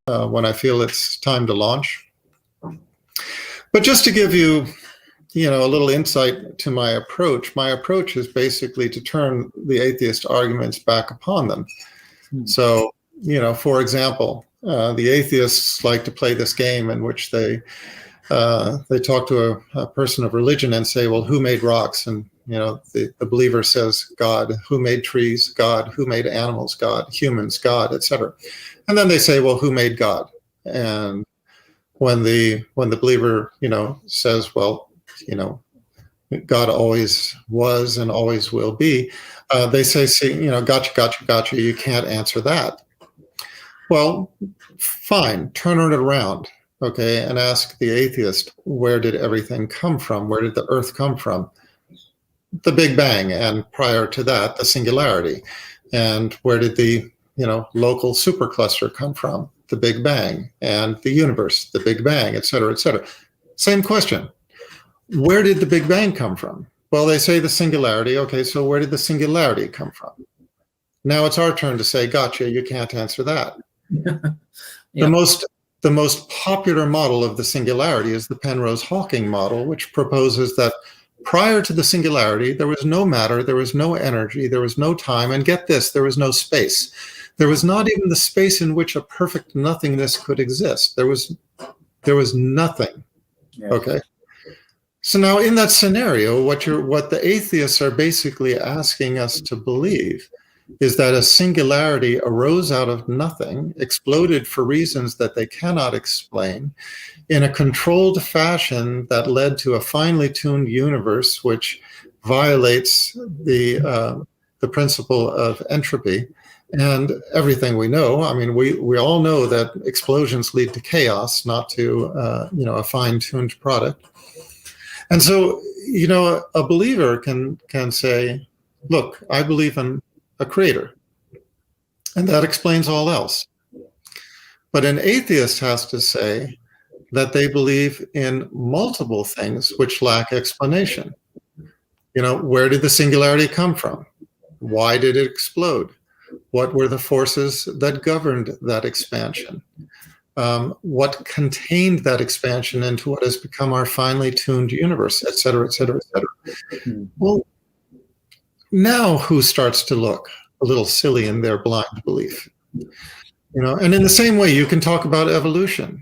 when I feel it's time to launch. But just to give you, a little insight to my approach is basically to turn the atheist arguments back upon them. So, for example, the atheists like to play this game in which they talk to a person of religion and say, well, who made rocks? And, the believer says, God. Who made trees? God. Who made animals? God. Humans? God, etc. And then they say, well, who made God? And when the believer, says, well, God always was and always will be, they say, see, gotcha, you can't answer that. Well, fine, turn it around, okay, and ask the atheist, where did everything come from? Where did the earth come from? The Big Bang, and prior to that, the singularity. And where did the, local supercluster come from? The Big Bang. And the universe, the Big Bang, et cetera, et cetera. Same question. Where did the Big Bang come from? Well, they say the singularity. Okay, so where did the singularity come from? Now it's our turn to say, gotcha, you can't answer that. Yeah. The most popular model of the singularity is the Penrose-Hawking model, which proposes that prior to the singularity, there was no matter, there was no energy, there was no time, and get this, there was no space. There was not even the space in which a perfect nothingness could exist. There was nothing. Yeah. Okay. So now in that scenario, what the atheists are basically asking us to believe is that a singularity arose out of nothing, exploded for reasons that they cannot explain, in a controlled fashion that led to a finely tuned universe which violates the principle of entropy. And everything we know, I mean, we all know that explosions lead to chaos, not to a fine-tuned product. And so, a believer can say, look, I believe in a creator, and that explains all else. But an atheist has to say that they believe in multiple things which lack explanation. Where did the singularity come from? Why did it explode? What were the forces that governed that expansion? What contained that expansion into what has become our finely tuned universe, et cetera, et cetera, et cetera. Mm-hmm. Well, now who starts to look a little silly in their blind belief? And in the same way, you can talk about evolution.